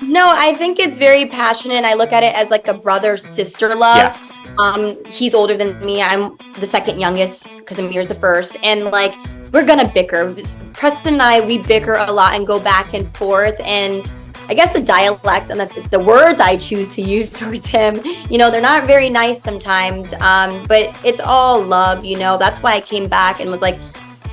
No, I think it's very passionate. I look at it as like a brother-sister Yeah. love. He's older than me. I'm the second youngest because Amir's the first. And like we're gonna bicker. Preston and I, we bicker a lot and go back and forth. And I guess the dialect and the words I choose to use towards him, they're not very nice sometimes. But it's all love, That's why I came back and was like,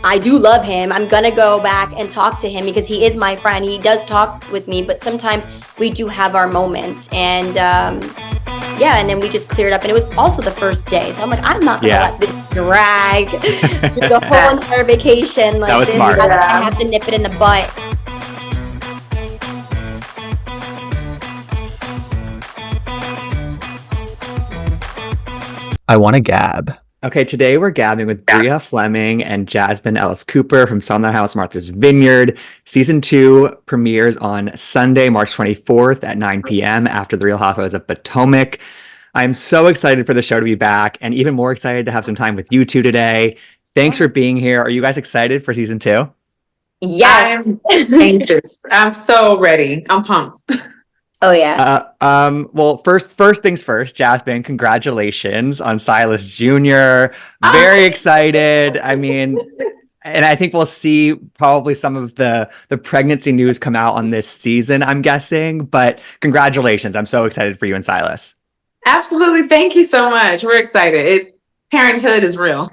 I do love him. I'm gonna go back and talk to him because he is my friend. He does talk with me, but sometimes we do have our moments. And yeah, and then we just cleared up. And it was also the first day, so I'm like, I'm not gonna let this drag through the whole entire vacation. Like that was this. smart. I have to nip it in the butt. I want to gab. Okay, today we're gabbing with Bria Fleming and Jasmine Ellis Cooper from Sumner House Martha's Vineyard. Season 2 premieres on Sunday, March 24th at 9 p.m. after The Real Housewives of Potomac. I'm so excited for the show to be back and even more excited to have some time with you two today. Thanks for being here. Are you guys excited for season 2? Yes. I'm anxious. I'm so ready. I'm pumped. Oh yeah. Well, first things first, Jasmine, congratulations on Silas Jr. Very excited. I mean, and I think we'll see probably some of the pregnancy news come out on this season, I'm guessing, but congratulations. I'm so excited for you and Silas. Absolutely. Thank you so much. We're excited. Parenthood is real.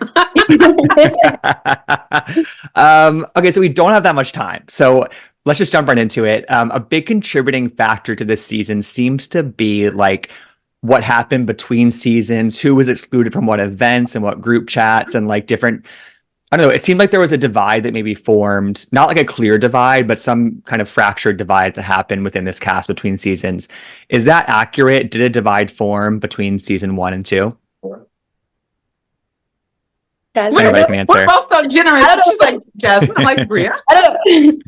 Okay, so we don't have that much time. So let's just jump right into it. A big contributing factor to this season seems to be like what happened between seasons, who was excluded from what events and what group chats and like different, I don't know, it seemed like there was a divide that maybe formed, not like a clear divide, but some kind of fractured divide that happened within this cast between seasons. Is that accurate? Did a divide form between season 1 and 2? Anybody can answer. We're both so generous. I don't know. She's like, Jasmine, I'm like, Bria. I don't know.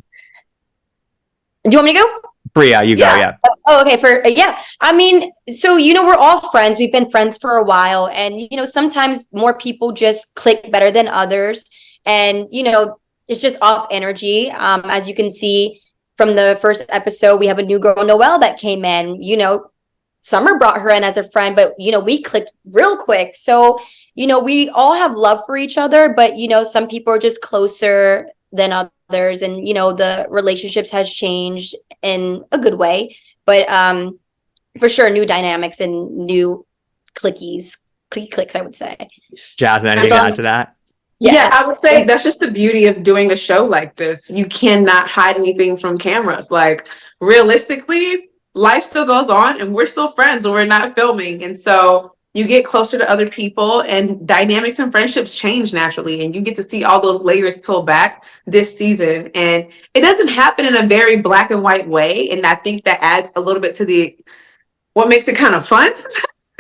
Do you want me to go? Bria, you go, yeah. Oh, okay. I mean, so, we're all friends. We've been friends for a while. And, sometimes more people just click better than others. And, it's just off energy. As you can see from the first episode, we have a new girl, Noelle, that came in. Summer brought her in as a friend, but, we clicked real quick. So, we all have love for each other, but, some people are just closer than others. And, the relationships has changed in a good way. But for sure, new dynamics and new clicks, I would say. Jasmine, anything to add to that? Yes. Yeah, I would say that's just the beauty of doing a show like this. You cannot hide anything from cameras. Like, realistically, life still goes on and we're still friends and we're not filming. And so you get closer to other people and dynamics and friendships change naturally. And you get to see all those layers peel back this season. And it doesn't happen in a very black and white way. And I think that adds a little bit to what makes it kind of fun.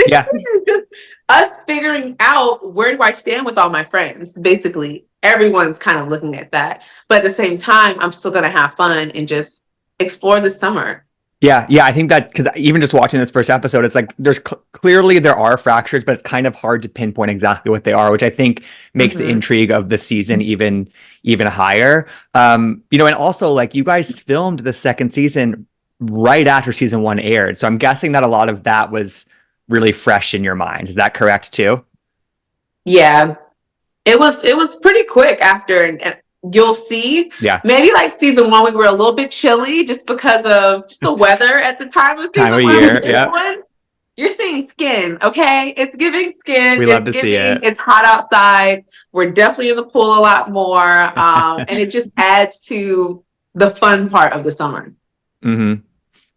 Yeah. Just us figuring out, where do I stand with all my friends? Basically, everyone's kind of looking at that. But at the same time, I'm still going to have fun and just explore the summer. Yeah, I think that, because even just watching this first episode, it's like there's clearly there are fractures, but it's kind of hard to pinpoint exactly what they are, which I think makes the intrigue of the season even higher. And also like you guys filmed the second season right after season 1 aired, so I'm guessing that a lot of that was really fresh in your mind. Is that correct too? Yeah, it was pretty quick after, and you'll see. Yeah. Maybe like season 1, we were a little bit chilly just because of just the weather at the time of season 1. Year. Yeah. You're seeing skin, okay? It's giving skin. We love to see it. It's hot outside. We're definitely in the pool a lot more. And it just adds to the fun part of the summer. Mm-hmm.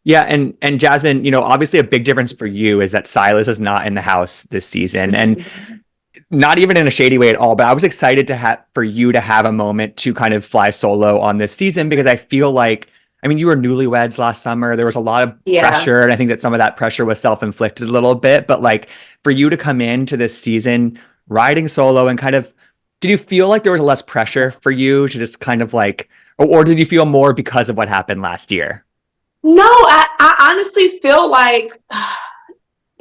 Yeah, and Jasmine, obviously a big difference for you is that Silas is not in the house this season. And not even in a shady way at all, but I was excited for you to have a moment to kind of fly solo on this season, because I feel like, I mean, you were newlyweds last summer. There was a lot of pressure, and I think that some of that pressure was self-inflicted a little bit. But like for you to come into this season riding solo and kind of, did you feel like there was less pressure for you to just kind of like, or did you feel more because of what happened last year? No, I honestly feel like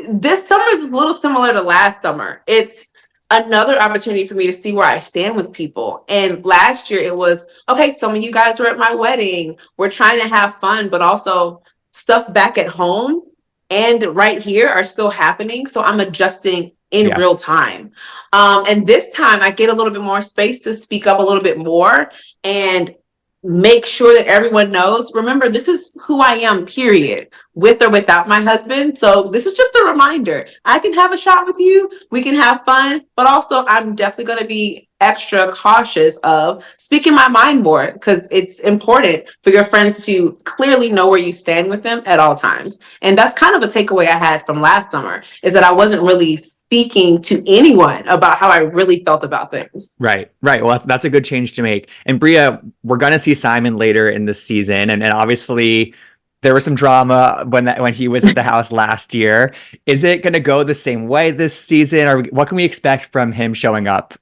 this summer is a little similar to last summer. It's another opportunity for me to see where I stand with people. And last year it was, okay, some of you guys were at my wedding. We're trying to have fun, but also stuff back at home and right here are still happening. So I'm adjusting in real time. And this time I get a little bit more space to speak up a little bit more and make sure that everyone knows, remember, this is who I am, period, with or without my husband. So this is just a reminder. I can have a shot with you. We can have fun, but also I'm definitely going to be extra cautious of speaking my mind more, because it's important for your friends to clearly know where you stand with them at all times. And that's kind of a takeaway I had from last summer, is that I wasn't really speaking to anyone about how I really felt about things. Right. Well, that's a good change to make. And Bria, we're going to see Simon later in the season. And obviously there was some drama when he was at the house last year. Is it going to go the same way this season? Or what can we expect from him showing up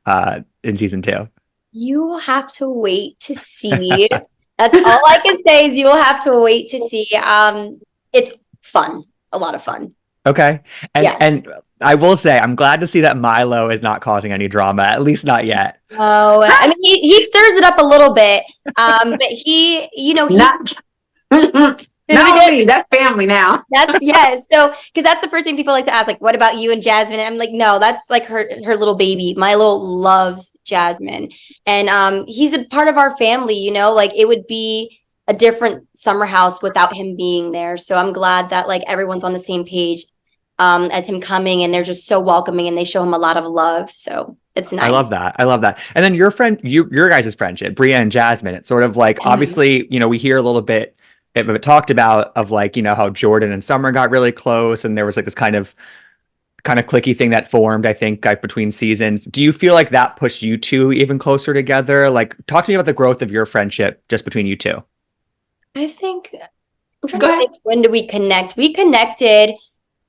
in season 2? You will have to wait to see. That's all I can say is you will have to wait to see. It's fun. A lot of fun. Okay. And I will say, I'm glad to see that Milo is not causing any drama, at least not yet. Oh, I mean, he stirs it up a little bit. But he, not only that's family now. So because that's the first thing people like to ask, like, what about you and Jasmine? And I'm like, no, that's like her little baby. Milo loves Jasmine, and he's a part of our family. Like it would be a different summer house without him being there. So I'm glad that like everyone's on the same page as him coming, and they're just so welcoming and they show him a lot of love. So it's nice. I love that. And then your guys' friendship, Bria and Jasmine, it's sort of like, obviously, we hear a little bit of it talked about of like, how Jordan and Summer got really close. And there was like this kind of clicky thing that formed, I think, like between seasons. Do you feel like that pushed you two even closer together? Like, talk to me about the growth of your friendship just between you two. I think, I'm trying to think, when do we connect? We connected,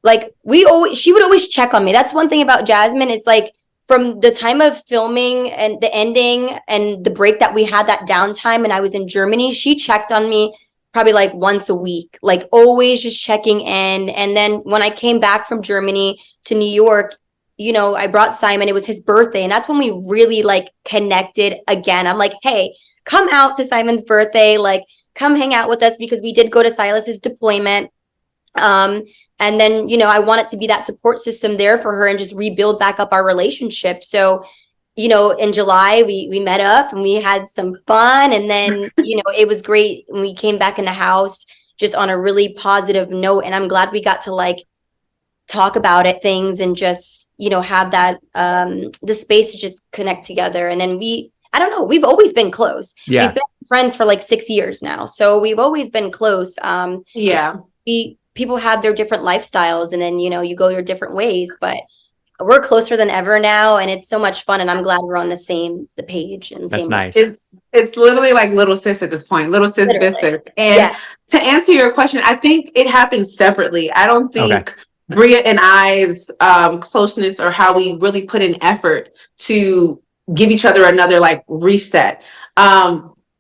like she would always check on me. That's one thing about Jasmine, is like from the time of filming and the ending and the break that we had, that downtime, and I was in Germany, she checked on me probably like once a week, like always just checking in. And then when I came back from Germany to New York, I brought Simon, it was his birthday. And that's when we really like connected again. I'm like, hey, come out to Simon's birthday, like come hang out with us, because we did go to Silas's deployment. And then, I want it to be that support system there for her and just rebuild back up our relationship. So, in July, we met up and we had some fun. And then, it was great. And we came back in the house just on a really positive note. And I'm glad we got to like talk about things and just, have that, the space to just connect together. And then I don't know, we've always been close. Yeah. We've been friends for like 6 years now. So we've always been close. People have their different lifestyles, and then, you go your different ways, but we're closer than ever now. And it's so much fun. And I'm glad we're on the page. And that's nice. It's literally like little sis at this point, little sis, sister. And to answer your question, I think it happens separately. I don't think Bria and I's closeness, or how we really put in effort to give each other another like reset,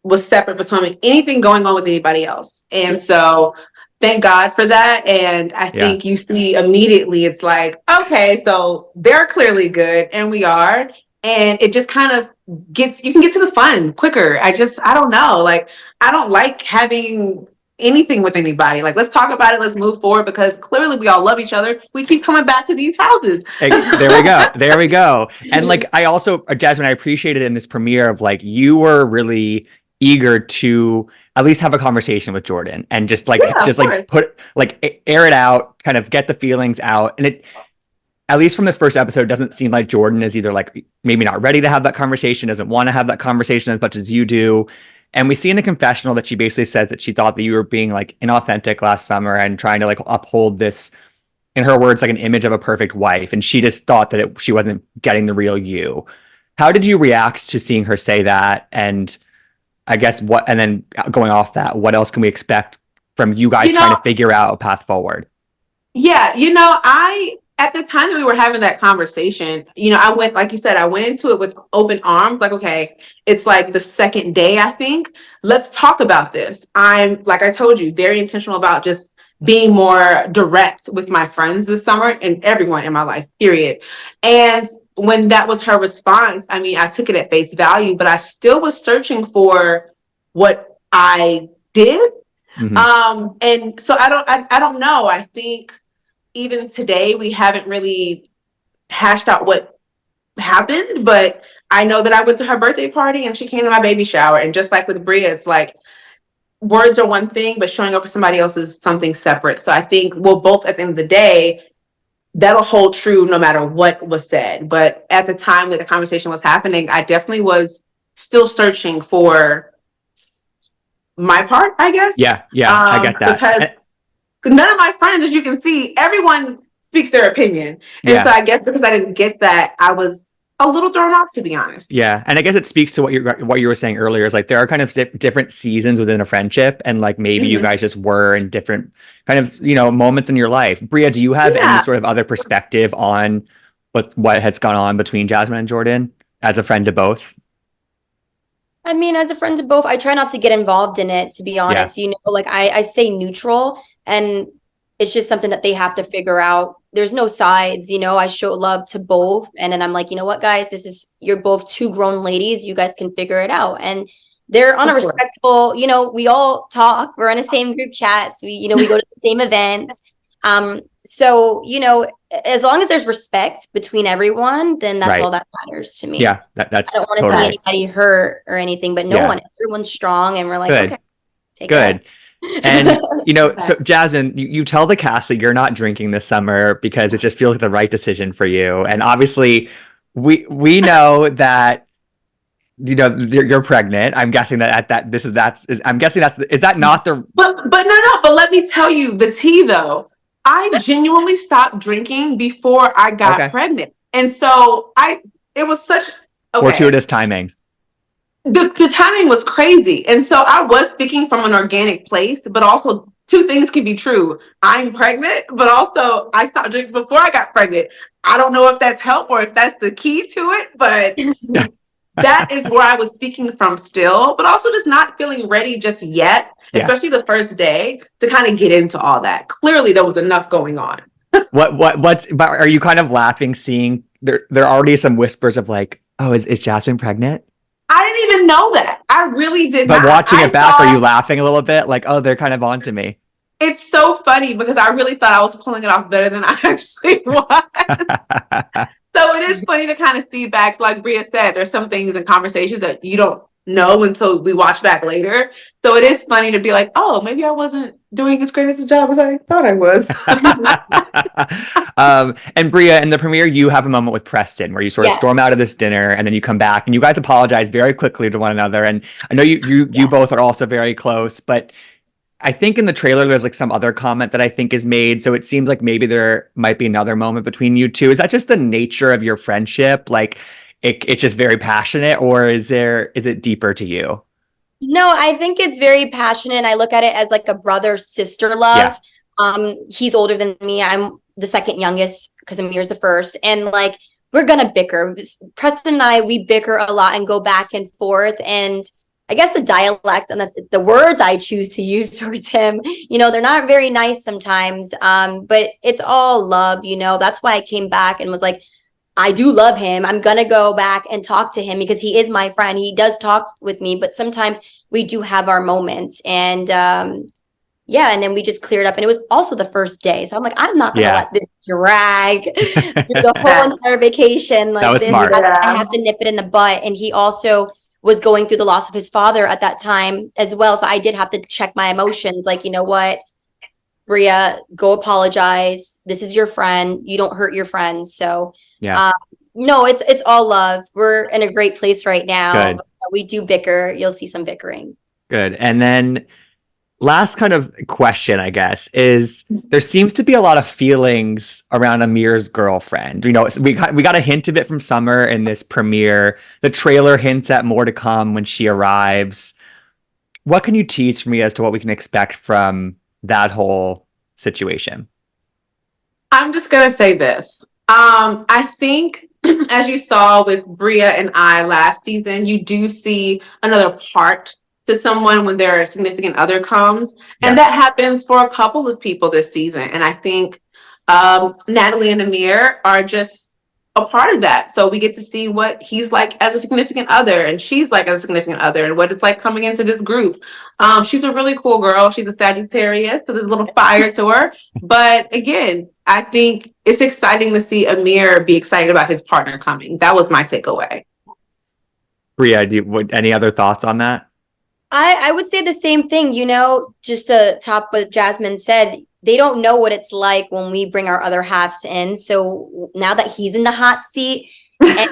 was separate between anything going on with anybody else. And so thank God for that. And I think you see immediately, it's like, okay, so they're clearly good and we are. And it just kind of you can get to the fun quicker. I don't know. Like, I don't like having anything with anybody. Like, let's talk about it. Let's move forward, because clearly we all love each other. We keep coming back to these houses. There we go. And like, I also, Jasmine, I appreciated in this premiere of like, you were really eager to at least have a conversation with Jordan and just like air it out, kind of get the feelings out. And it, at least from this first episode, doesn't seem like Jordan is either like maybe not ready to have that conversation, doesn't want to have that conversation as much as you do. And we see in the confessional that she basically said that she thought that you were being like inauthentic last summer and trying to like uphold this, in her words, like an image of a perfect wife. And she just thought that she wasn't getting the real you. How did you react to seeing her say that? And I guess and then going off that, what else can we expect from you guys trying to figure out a path forward? Yeah. At the time that we were having that conversation, I went, like you said, I went into it with open arms. Like, okay, it's like the second day, I think. Let's talk about this. I'm, like I told you, very intentional about just being more direct with my friends this summer and everyone in my life, period. And when that was her response, I mean, I took it at face value, but I still was searching for what I did. And so I don't know. I think even today we haven't really hashed out what happened, but I know that I went to her birthday party and she came to my baby shower. And just like with Bria, it's like words are one thing, but showing up for somebody else is something separate. So I think we'll both, at the end of the day, that'll hold true no matter what was said. But at the time that the conversation was happening, I definitely was still searching for my part, I guess. Yeah, I get that. Because none of my friends, as you can see, everyone speaks their opinion. And so I guess because I didn't get that, I was a little thrown off, to be honest. Yeah, and I guess it speaks to what you were saying earlier, is like there are kind of different seasons within a friendship, and like maybe you guys just were in different kind of moments in your life. Bria, do you have any sort of other perspective on what has gone on between Jasmine and Jordan as a friend to both? I mean, as a friend to both, I try not to get involved in it, to be honest. Like I stay neutral, and it's just something that they have to figure out. There's no sides, I show love to both. And then I'm like, you know what, guys, you're both two grown ladies. You guys can figure it out. And they're on a respectable, we all talk. We're in the same group chats. We go to the same events. So, as long as there's respect between everyone, then that's all that matters to me. Yeah, that's I don't want to see anybody hurt or anything, but everyone's strong, and we're like, okay, take it. And so Jasmine, you tell the cast that you're not drinking this summer because it just feels like the right decision for you. And obviously we know that you're pregnant. I'm guessing that is that not the but let me tell you the tea though. I genuinely stopped drinking before I got pregnant. And so it was such fortuitous timing. The timing was crazy. And so I was speaking from an organic place, but also two things can be true. I'm pregnant, but also I stopped drinking before I got pregnant. I don't know if that's help or if that's the key to it, but that is where I was speaking from still, but also just not feeling ready just yet, especially the first day, to kind of get into all that. Clearly there was enough going on. But are you kind of laughing seeing there are already some whispers of like, oh, is Jasmine pregnant? I didn't even know that. I really did not. But watching it back, are you laughing a little bit? Like, oh, they're kind of on to me. It's so funny because I really thought I was pulling it off better than I actually was. So it is funny to kind of see back, like Bria said, there's some things in conversations that you don't know until we watch back later. So it is funny to be like, oh, maybe I wasn't doing as great as a job as I thought I was. And Bria, in the premiere, you have a moment with Preston where you sort of storm out of this dinner and then you come back and you guys apologize very quickly to one another. And I know you both are also very close, but I think in the trailer, there's like some other comment that I think is made. So it seems like maybe there might be another moment between you two. Is that just the nature of your friendship? Like it's just very passionate, or is it deeper to you? No, I think it's very passionate. I look at it as like a brother-sister love. He's older than me. I'm the second youngest because Amir's the first. And like, we're going to bicker. Preston and I, we bicker a lot and go back and forth. And I guess the dialect and the words I choose to use towards him, they're not very nice sometimes. But it's all love, That's why I came back and was like, I do love him. I'm going to go back and talk to him because he is my friend. He does talk with me, but sometimes we do have our moments. And and then we just cleared up. And it was also the first day. So I'm like, I'm not going to let this drag through the whole entire vacation. Like, that was smart. I have to nip it in the butt. And he also was going through the loss of his father at that time as well. So I did have to check my emotions. Like, you know what, Bria, go apologize. This is your friend. You don't hurt your friends. So no, it's all love. We're in a great place right now. Good. We do bicker. You'll see some bickering. Good. And then last kind of question, I guess, is there seems to be a lot of feelings around Amir's girlfriend. We got a hint of it from Summer in this premiere. The trailer hints at more to come when she arrives. What can you tease for me as to what we can expect from that whole situation? I'm just going to say this. I think, as you saw with Bria and I last season, you do see another part to someone when their significant other comes. And that happens for a couple of people this season. And I think Natalie and Amir are just a part of that. So we get to see what he's like as a significant other, and she's like as a significant other, and what it's like coming into this group. She's a really cool girl. She's a Sagittarius, so there's a little fire to her. But again, I think it's exciting to see Amir be excited about his partner coming. That was my takeaway. Bria, any other thoughts on that? I would say the same thing, just to top what Jasmine said. They don't know what it's like when we bring our other halves in. So now that he's in the hot seat, and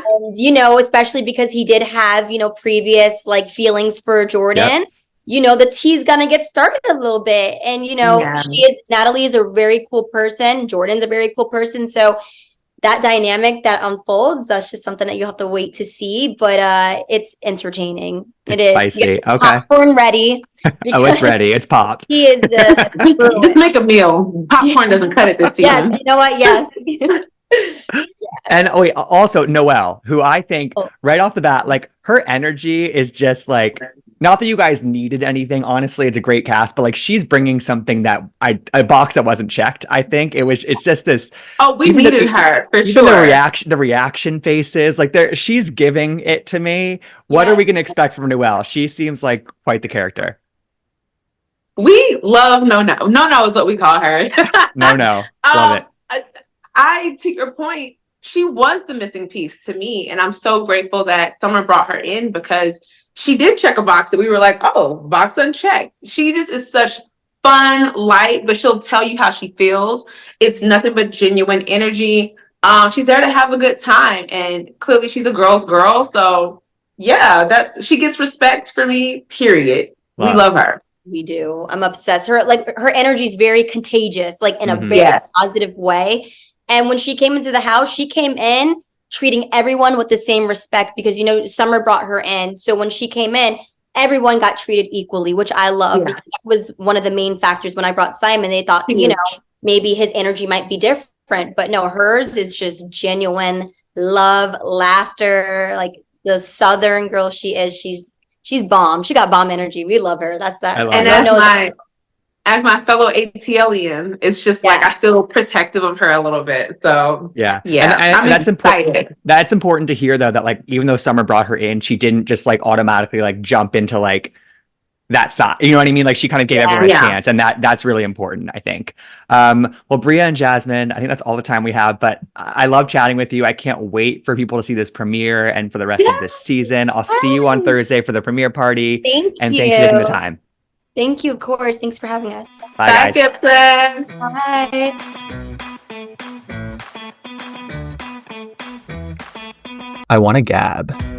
especially because he did have, previous like feelings for Jordan, the tea's gonna get started a little bit. And Natalie is a very cool person. Jordan's a very cool person. So that dynamic that unfolds, that's just something that you have to wait to see, but it's entertaining. It's spicy. Okay. Popcorn ready. Oh, it's ready. It's popped. He is just make a meal. Popcorn doesn't cut it this season. Yes, you know what? Yes. And also Noelle, who I think right off the bat, like her energy is just like, not that you guys needed anything. Honestly, it's a great cast, but like she's bringing something that a box that wasn't checked. I think it's just this. Oh, we needed her for sure. The reaction faces, like she's giving it to me. What are we going to expect from Noelle? She seems like quite the character. We love No is what we call her. No, love it. I take your point. She was the missing piece to me, and I'm so grateful that someone brought her in, because she did check a box that we were like, oh, box unchecked. She just is such fun, light, but she'll tell you how she feels. It's nothing but genuine energy. She's there to have a good time, and clearly she's a girl's girl. So yeah, she gets respect for me, period. Wow. We love her. We do. I'm obsessed. Her energy is very contagious, like in a very positive way. And when she came into the house, she came in treating everyone with the same respect, because Summer brought her in. So when she came in, everyone got treated equally, which I love, because that was one of the main factors when I brought Simon. They thought, maybe his energy might be different, but no, hers is just genuine love, laughter, like the Southern girl she is. She's bomb. She got bomb energy. We love her. That's that. And as my fellow ATLian, it's just like I feel protective of her a little bit. So and that's important. That's important to hear, though, that like even though Summer brought her in, she didn't just like automatically like jump into like that side. You know what I mean? Like she kind of gave everyone a chance, and that's really important, I think. Well, Bria and Jasmine, I think that's all the time we have, but I love chatting with you. I can't wait for people to see this premiere and for the rest of this season. I'll see you on Thursday for the premiere party. Thanks for taking the time. Thank you, of course. Thanks for having us. Bye, Gibson. Bye. I want to gab.